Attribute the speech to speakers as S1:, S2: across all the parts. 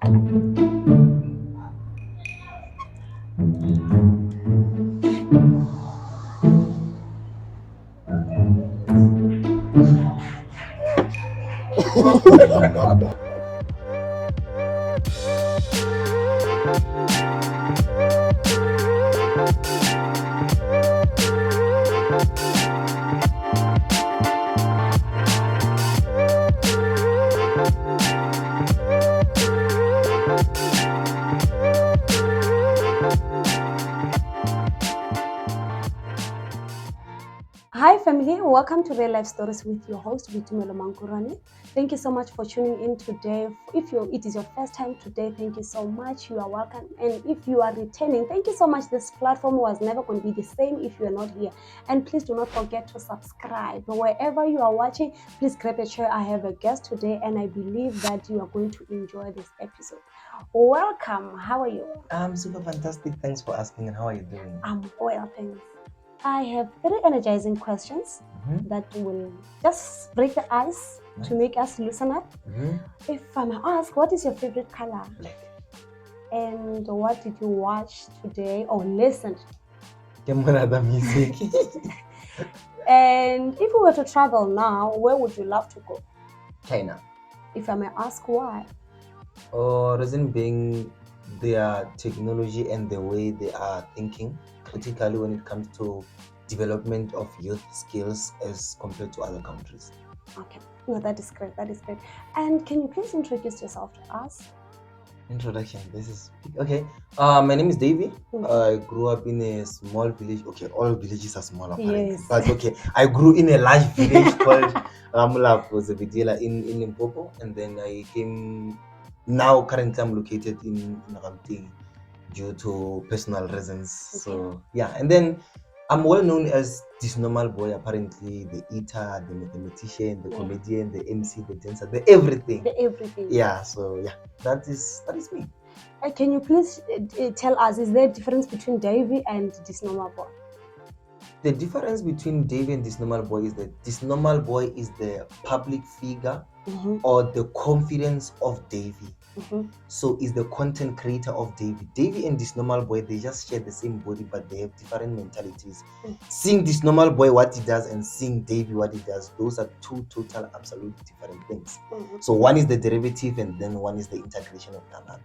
S1: Hi family, welcome to Real Life Stories with your host Boitumelo Mankuroane. Thank you so much for tuning in today. If it is your first time today, thank you so much. You are welcome. And if you are returning, thank you so much. This platform was never going to be the same if you are not here. And please do not forget to subscribe. Wherever you are watching, please grab a chair. I have a guest today and I believe that you are going to enjoy this episode. Welcome. How are you?
S2: I'm super fantastic. Thanks for asking. And how are you doing?
S1: I'm well, thanks. I have very energizing questions that will just break the ice to make us loosen up. If I may ask, what is your favorite color?
S2: Black.
S1: And what did you watch today or listen?
S2: The music.
S1: And if you were to travel now, where would you love to go?
S2: China.
S1: If I may ask, why?
S2: Reason being their technology and the way they are thinking critically when it comes to development of youth skills as compared to other countries.
S1: Okay, no, that is great. That is great. And can you please introduce yourself to us?
S2: Introduction. This is okay. My name is Davy. I grew up in a small village. Okay, all villages are small apparently.
S1: Yes.
S2: But okay, I grew in a large village called Ramula Kozebedela in Limpopo, and then I came. Now currently I'm located in Ramting due to personal reasons.
S1: Okay.
S2: So yeah, and then I'm well known as Disnormal boy. Apparently, the eater, the mathematician, the comedian, the MC, the dancer, the everything.
S1: The everything.
S2: Yeah. So yeah, that is me.
S1: Can you please tell us, is there a difference between Davy and Disnormal boy?
S2: The difference between Davy and Disnormal boy is that Disnormal boy is the public figure or the confidence of Davy. So is the content creator of Davy. Davy and Disnormal boy, they just share the same body, but they have different mentalities. Seeing Disnormal boy what he does and seeing Davy what he does, those are two total, absolutely different things. So one is the derivative and then one is the integration of another.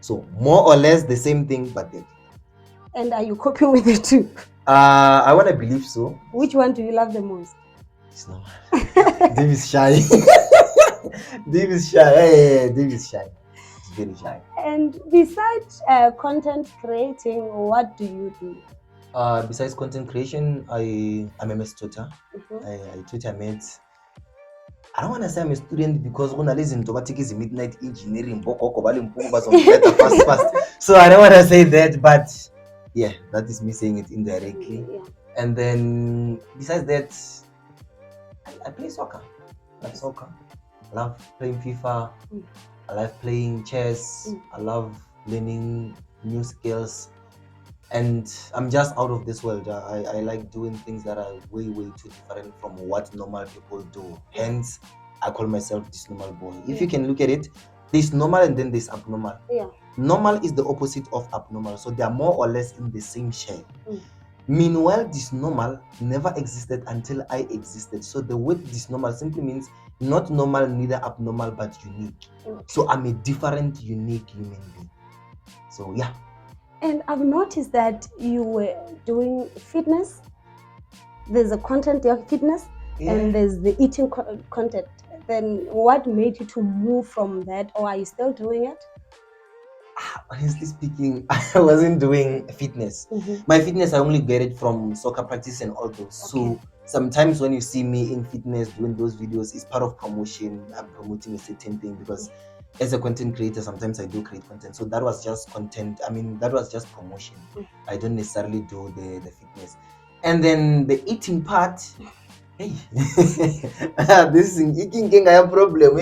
S2: So more or less the same thing, but they're different.
S1: And are you coping with it too?
S2: I want to believe so.
S1: Which one do you love the most?
S2: Disnormal. Dave is shy. Dave is shy. Hey, Dave is shy. He's very shy.
S1: And besides content creating, what do you do?
S2: Besides content creation, I'm a tutor. I tutor mates. I don't want to say I'm a student because when I listen to what is midnight engineering, fast. So I don't want to say that, but yeah, that is me saying it indirectly.
S1: Yeah.
S2: And then besides that, I play soccer. I love soccer. I love playing FIFA. I love playing chess. I love learning new skills. And I'm just out of this world. I like doing things that are way, way too different from what normal people do. Hence, I call myself this normal boy. If you can look at it, there's normal and then there's abnormal.
S1: Yeah.
S2: Normal is the opposite of abnormal. So they are more or less in the same share. Meanwhile, Disnormal never existed until I existed. So the word Disnormal simply means not normal, neither abnormal, but unique. So I'm a different, unique human being. So yeah.
S1: And I've noticed that you were doing fitness. There's a content of fitness and there's the eating content. Then what made you to move from that, or are you still doing it?
S2: Honestly speaking, I wasn't doing fitness. My fitness, I only get it from soccer practice and all those. So sometimes when you see me in fitness doing those videos, it's part of promotion. I'm promoting a certain thing because as a content creator, sometimes I do create content. So that was just content. I mean, that was just promotion. I don't necessarily do the fitness. And then the eating part, hey, this eating thing I have problem.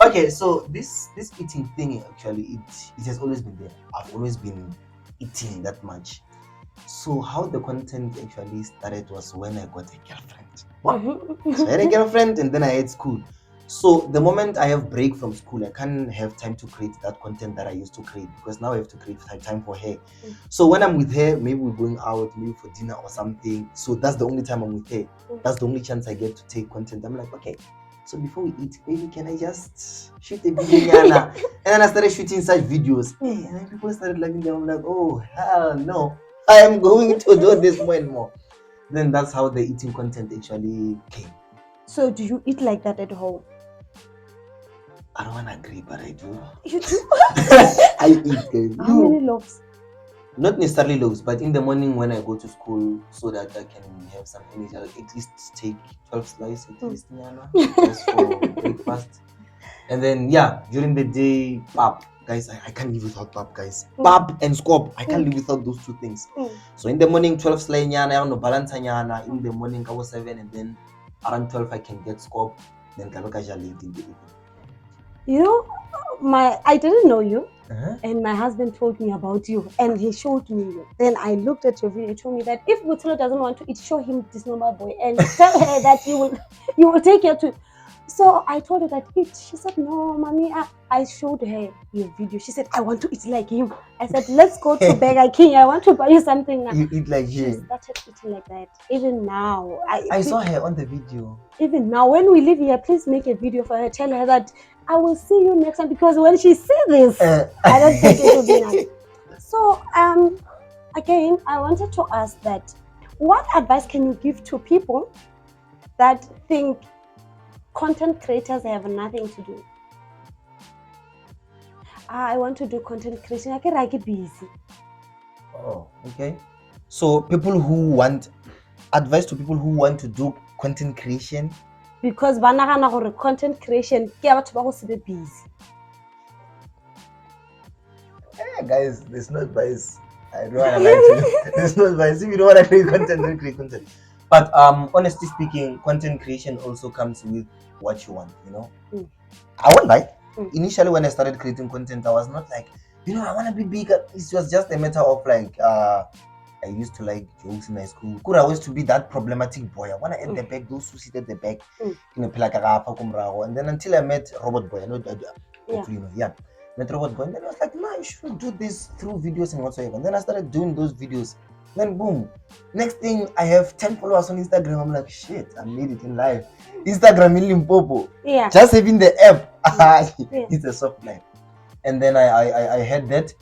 S2: Okay, so this eating thing actually it has always been there. I've always been eating that much. So how the content actually started was when I got a girlfriend. So I had a girlfriend and then I had school. So the moment I have break from school, I can't have time to create that content that I used to create, because now I have to create time for her. So when I'm with her, maybe we're going out, maybe for dinner or something. So that's the only time I'm with her. That's the only chance I get to take content. I'm like, okay, so before we eat, baby, can I just shoot a video? And then I started shooting such videos. Hey, and then people started liking them. I'm like, oh, hell no. I am going to do this more and more. Then that's how the eating content actually came.
S1: So do you eat like that at home?
S2: I don't want to agree, but I do.
S1: You do?
S2: I eat, guys.
S1: How many loaves?
S2: Not necessarily loaves, but in the morning when I go to school, so that I can have some energy, I'll at least take 12 slices at least, just for breakfast. And then, during the day, pap. Guys, I can't live without pap, guys. Pap and scope, I can't live without those two things. So in the morning, 12 slices, balance in the morning, I was 7, and then around 12, I can get scope. Then I late in the evening.
S1: You know, I didn't know you, and my husband told me about you, and he showed me you. Then I looked at your video. He told me that if Boitumelo doesn't want to eat, show him Disnormal boy and tell her that you will take her to. So I told her that eat. She said, no, mommy. I showed her your video. She said, I want to eat like him. I said, let's go to Burger King. I want to buy you something now.
S2: You eat like him?
S1: She started eating like that. Even now.
S2: I saw her on the video.
S1: Even now, when we leave here, please make a video for her. Tell her that I will see you next time, because when she sees this, I don't think it will be nice. So, again, I wanted to ask that, what advice can you give to people that think content creators have nothing to do? I want to do content creation. I get busy.
S2: Oh, okay. So people who want advice to people who want to do content creation,
S1: because content creation ke busy.
S2: Guys, there's no advice. I don't want to lie to you. There's no advice. If you don't want to create content, don't create content. But honestly speaking, content creation also comes with what you want, I won't lie. Initially, when I started creating content, I was not like, I want to be big. It was just a matter of like, I used to like jokes in my school. I used to be that problematic boy. I want to at the back, those who sit at the back. And then until I met Robot Boy, hopefully met Robot Boy, and then I was like, you should do this through videos and whatsoever. And then I started doing those videos. Then boom, next thing I have 10 followers on Instagram. I'm like, shit, I made it in life. Instagram in Limpopo.
S1: Yeah.
S2: Just having the app. It's a soft life. And then I had that.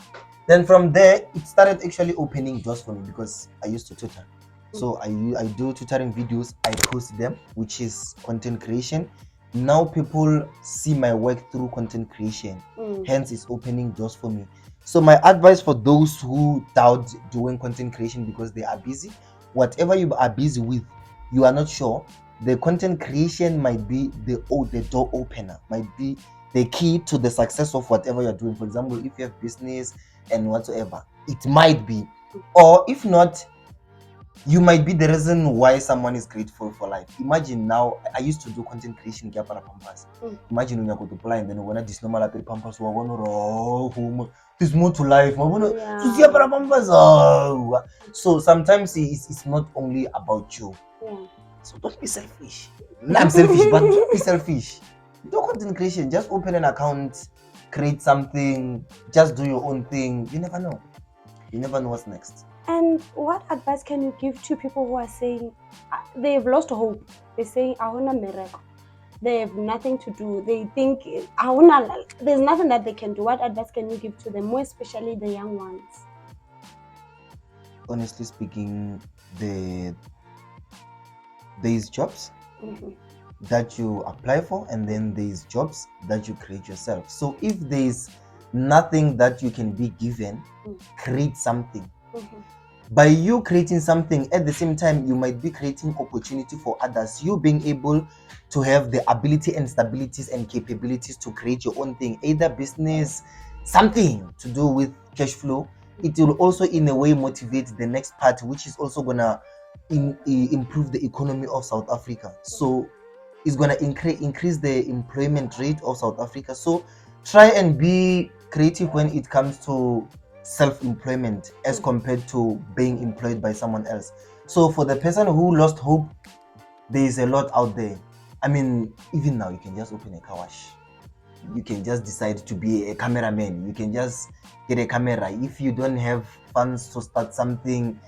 S2: Then from there, it started actually opening doors for me, because I used to tutor. So I do tutoring videos, I post them, which is content creation. Now people see my work through content creation. Hence, it's opening doors for me. So my advice for those who doubt doing content creation because they are busy, whatever you are busy with, you are not sure, the content creation might be the door opener, might be the key to the success of whatever you're doing. For example, if you have business and whatsoever, it might be. Or if not, you might be the reason why someone is grateful for life. Imagine now, I used to do content creation para Pampas. Imagine when you go to play and then when I Disnormal appear Pampas, there's more to life. So sometimes it's not only about you. So don't be selfish. I'm selfish, but don't be selfish. Do content creation. Just open an account, create something, just do your own thing. You never know. You never know what's next.
S1: And what advice can you give to people who are saying they've lost hope? They're saying, I want a miracle. They have nothing to do. They think, there's nothing that they can do. What advice can you give to them, more especially the young ones?
S2: Honestly speaking, there is jobs that you apply for, and then there is jobs that you create yourself. So if there is nothing that you can be given, create something. By you creating something, at the same time, you might be creating opportunity for others. You being able to have the ability and stabilities and capabilities to create your own thing, either business, something to do with cash flow. It will also in a way motivate the next part, which is also gonna improve the economy of South Africa. So it's gonna increase the employment rate of South Africa. So try and be creative when it comes to self-employment as compared to being employed by someone else. So for the person who lost hope, there is a lot out there. I mean, even now you can just open a car wash. You can just decide to be a cameraman. You can just get a camera. If you don't have funds to start something,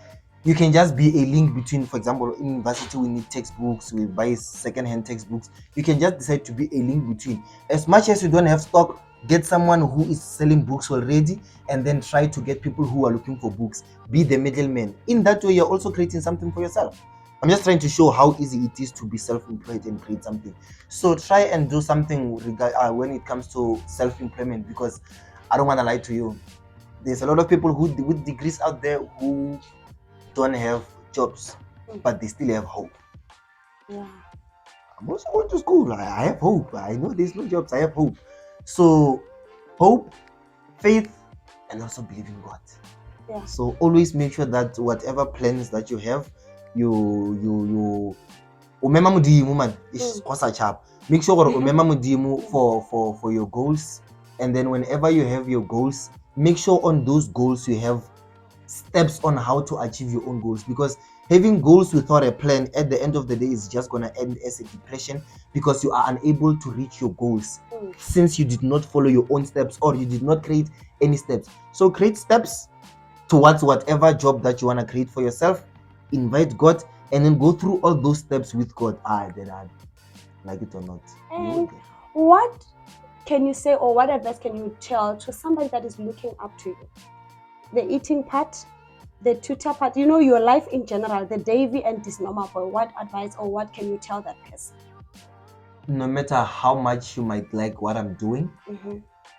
S2: you can just be a link between, for example, in university we need textbooks, we buy second-hand textbooks. You can just decide to be a link between. As much as you don't have stock, get someone who is selling books already, and then try to get people who are looking for books. Be the middleman. In that way, you're also creating something for yourself. I'm just trying to show how easy it is to be self-employed and create something. So try and do something when it comes to self-employment, because I don't want to lie to you. There's a lot of people who with degrees out there who don't have jobs, but they still have hope.
S1: Yeah.
S2: I'm also going to school. I have hope. I know there's no jobs. I have hope. So hope, faith, and also believe in God.
S1: Yeah.
S2: So always make sure that whatever plans that you have, you umema mudimu man. Make sure umema mudimu for your goals, and then whenever you have your goals, make sure on those goals you have steps on how to achieve your own goals, because having goals without a plan at the end of the day is just going to end as a depression, because you are unable to reach your goals since you did not follow your own steps, or you did not create any steps. So create steps towards whatever job that you want to create for yourself, invite God, and then go through all those steps with God. Then I like it or not.
S1: And what can you say, or what advice can you tell to somebody that is looking up to you? The eating part, the tutor part, your life in general, the Davy and Disnormal boy. What advice or what can you tell that person?
S2: No matter how much you might like what I'm doing,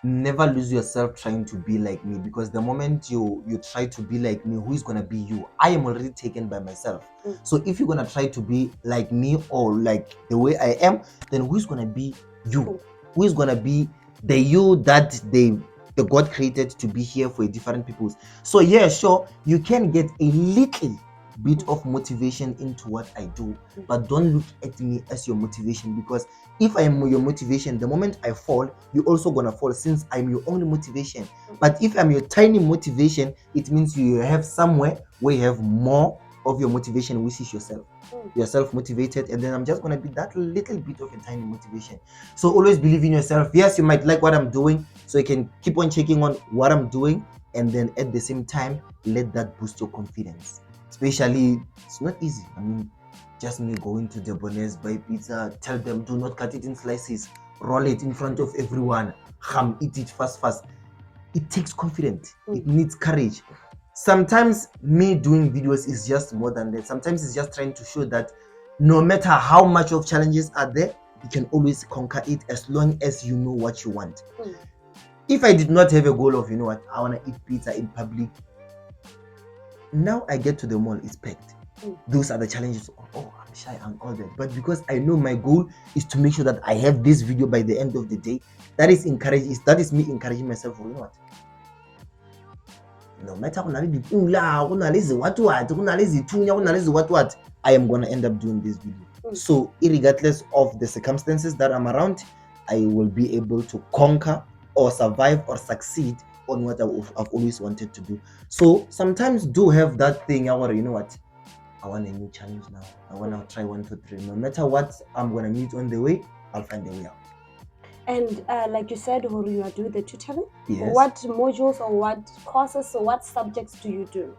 S2: never lose yourself trying to be like me, because the moment you try to be like me, who is going to be you? I am already taken by myself. So if you're going to try to be like me or like the way I am, then who is going to be you? Who is going to be the you that the God created to be here for different peoples? So yeah, sure, you can get a little bit of motivation into what I do, but don't look at me as your motivation, because if I am your motivation, the moment I fall, you're also gonna fall, since I'm your only motivation. But if I'm your tiny motivation, it means you have somewhere where you have more of your motivation, which is yourself. You're self-motivated, and then I'm just gonna be that little bit of a tiny motivation. So always believe in yourself. Yes, you might like what I'm doing, so you can keep on checking on what I'm doing, and then at the same time, let that boost your confidence. Especially, it's not easy. I mean, just me going to the Bonnes, buy pizza, tell them do not cut it in slices, roll it in front of everyone, eat it fast. It takes confidence. It needs courage. Sometimes me doing videos is just more than that. Sometimes it's just trying to show that no matter how much of challenges are there, you can always conquer it as long as you know what you want. If I did not have a goal of, I want to eat pizza in public, now I get to the mall, it's packed. Those are the challenges. Oh, I'm shy and all that. But because I know my goal is to make sure that I have this video by the end of the day, that is me encouraging myself. You know what? No matter what, I am gonna end up doing this video. So irregardless of the circumstances that I'm around, I will be able to conquer or survive or succeed on what I've always wanted to do. So sometimes do have that thing, you know what? I want a new challenge now. I want to try 1, 2, 3. No matter what I'm going to meet on the way, I'll find a way out.
S1: And like you said, you are doing the tutoring.
S2: Yes.
S1: What modules or what courses or what subjects do you do?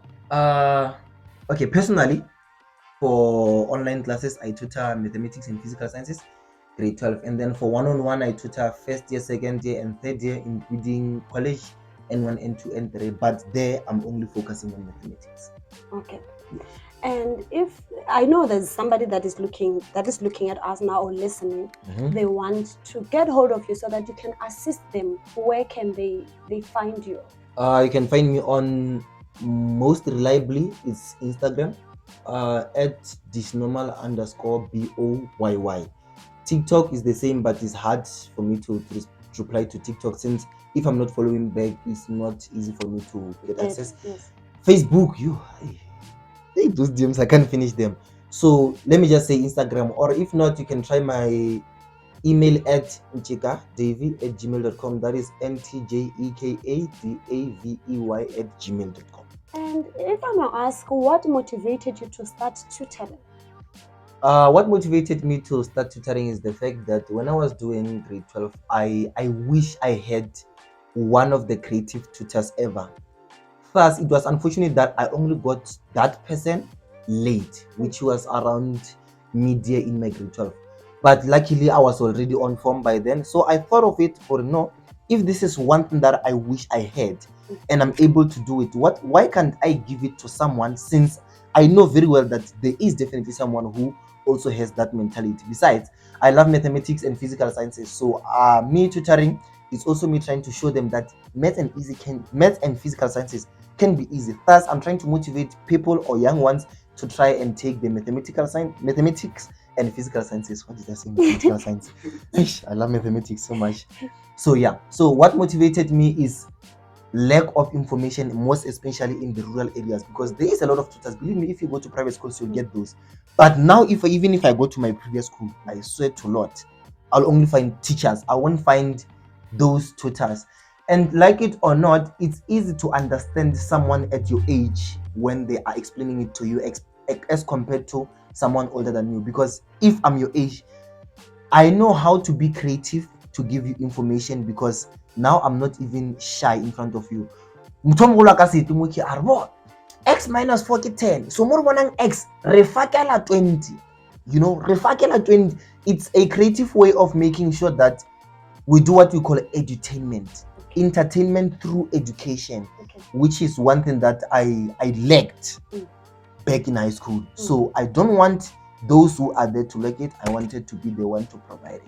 S2: Okay, personally, for online classes, I tutor mathematics and physical sciences, grade 12. And then for one-on-one, I tutor first year, second year, and third year, including college, N1, N2, N3. But there, I'm only focusing on mathematics.
S1: Okay. And if I know there's somebody that is looking at us now or listening, they want to get hold of you so that you can assist them, where can they find you?
S2: You can find me on, most reliably, it's Instagram, at Disnormal_BOYY. TikTok is the same, but it's hard for me to reply to TikTok, since if I'm not following back, it's not easy for me to get access.
S1: Yes.
S2: Facebook, those DMs, I can't finish them. So let me just say Instagram, or if not, you can try my email at ntjekadavey@gmail.com. That is ntjekadavey@gmail.com.
S1: And if I may ask, what motivated you to start tutoring?
S2: What motivated me to start tutoring is the fact that when I was doing grade 12, I wish I had one of the creative tutors ever. First, it was unfortunate that I only got that person late, which was around mid-year in my grade 12. But luckily, I was already on form by then. So I thought of it for no, if this is one thing that I wish I had and I'm able to do it, why can't I give it to someone, since I know very well that there is definitely someone who also has that mentality. Besides, I love mathematics and physical sciences. So me tutoring is also me trying to show them that math and physical sciences can be easy. Thus, I'm trying to motivate people or young ones to try and take the mathematics and physical sciences. What did I say? Mathematical science. I love mathematics so much. So yeah. So what motivated me is lack of information, most especially in the rural areas, because there is a lot of tutors. Believe me, if you go to private schools, you'll get those. But now, even if I go to my previous school, I swear to Lord, I'll only find teachers. I won't find those tutors. And like it or not, it's easy to understand someone at your age when they are explaining it to you, as compared to someone older than you. Because if I'm your age, I know how to be creative to give you information, because now I'm not even shy in front of you. X minus 4 ke 10. So more bonang X refakela 20. You know, refakela 20. It's a creative way of making sure that we do what we call edutainment. Entertainment through education, which is one thing that I lacked back in high school. So I don't want those who are there to lack it. I wanted to be the one to provide it.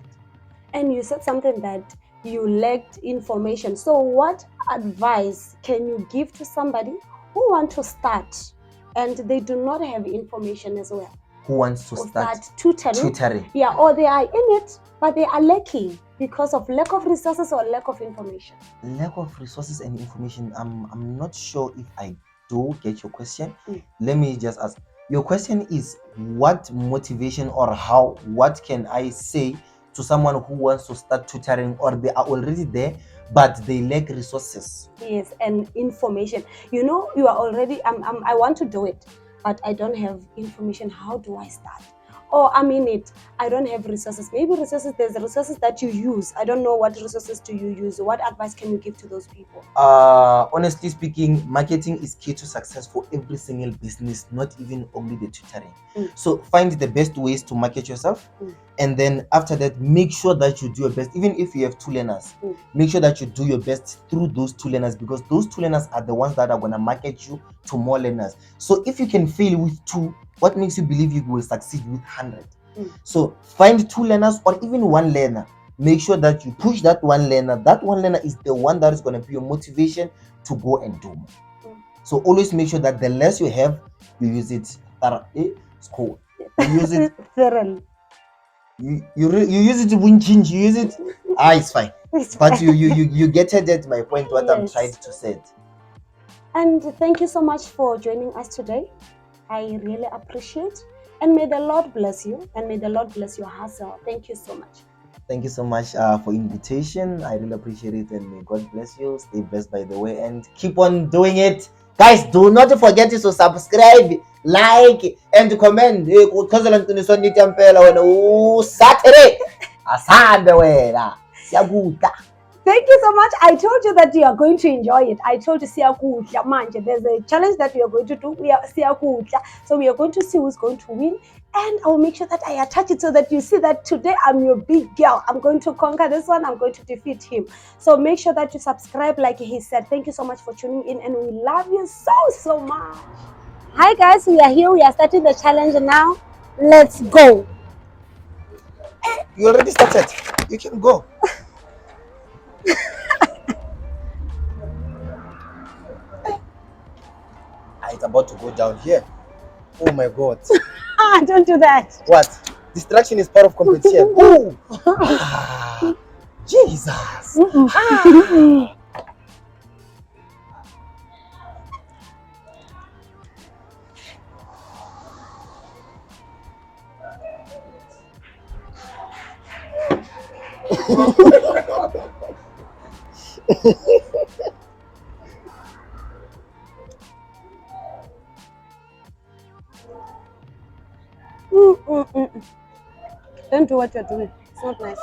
S1: And you said something that you lacked information. So what advice can you give to somebody who wants to start and they do not have information as well?
S2: Who wants to start
S1: tutoring? Yeah, or they are in it, but they are lacking because of lack of resources or lack of information.
S2: Lack of resources and information. I'm not sure if I do get your question. Let me just ask. Your question is what motivation or what can I say to someone who wants to start tutoring, or they are already there but they lack resources?
S1: Yes, and information. You know, you are already, I want to do it, but I don't have information. How do I start? Or I'm in it, I don't have resources. Maybe there's resources that you use. I don't know what resources do you use. What advice can you give to those people?
S2: Honestly speaking, marketing is key to success for every single business, not even only the tutoring. So find the best ways to market yourself, and then after that, make sure that you do your best. Even if you have 2 learners, make sure that you do your best through those 2 learners, because those 2 learners are the ones that are going to market you to more learners. So if you can fail with 2, what makes you believe you will succeed with 100? So find 2 learners or even 1 learner. Make sure that you push that 1 learner. That 1 learner is the one that is going to be your motivation to go and do more. So always make sure that the less you have, you use it. You use it. You use it to win change. You use it. It's fine. But you get it at my point. What I'm trying to say.
S1: And thank you so much for joining us today. I really appreciate. And may the Lord bless you, and may the Lord bless your hustle. Thank you so much.
S2: Thank you so much for invitation. I really appreciate it, and may God bless you. Stay blessed by the way, and keep on doing it. Guys, do not forget to subscribe, like, and comment. Saturday. Asande wena. Siyabuta.
S1: Thank you so much. I told you that you are going to enjoy it. I told you siyakudla manje. There's a challenge that we are going to do. We are siyakudla. So we are going to see who's going to win. And I will make sure that I attach it so that you see that today I'm your big girl. I'm going to conquer this one. I'm going to defeat him. So make sure that you subscribe like he said. Thank you so much for tuning in, and we love you so much. Hi guys, we are here. We are starting the challenge now. Let's go.
S2: You already started. You can go. It's about to go down here. Oh my God.
S1: Don't do that.
S2: What? Distraction is part of competition. Oh. Jesus.
S1: Don't do what you're doing. It's not nice.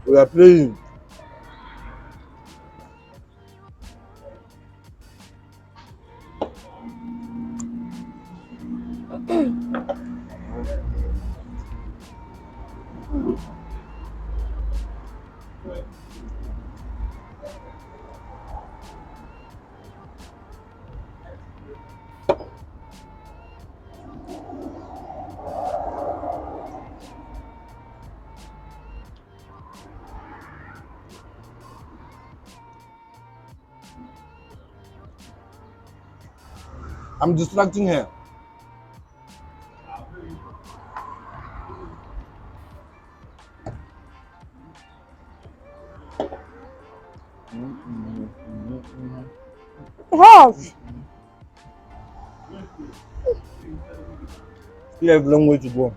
S3: We are playing. I'm distracting her.
S1: Help!
S3: Still have a long way to go.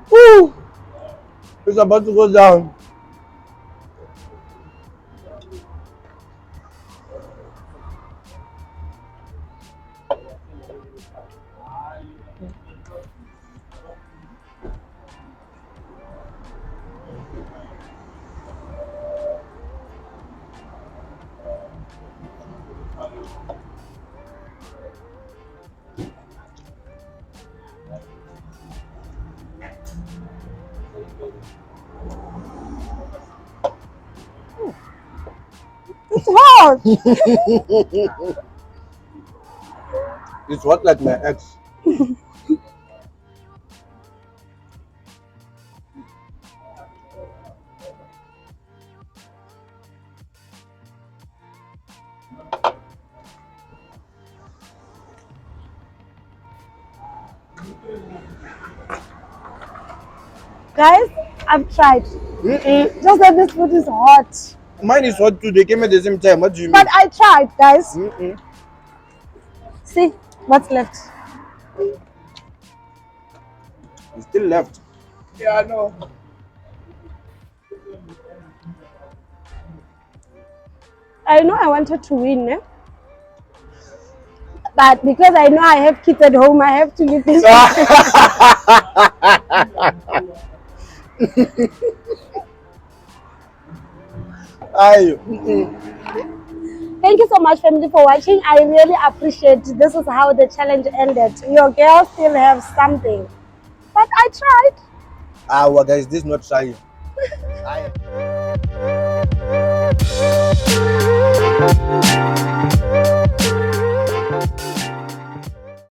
S3: Woo! It's about to go down.
S1: It's hot!
S3: It's hot like my ex.
S1: Guys, I've tried. Just that this food is hot.
S3: Mine is hot too. They came at the same time. What do you mean?
S1: But I tried, guys. See what's left.
S3: It's still left.
S1: Yeah, I know. I know I wanted to win, eh? But because I know I have kids at home, I have to leave this. Thank you so much, family, for watching. I really appreciate it. This is how the challenge ended. Your girls still have something. But I tried.
S3: Well, guys, this is not trying.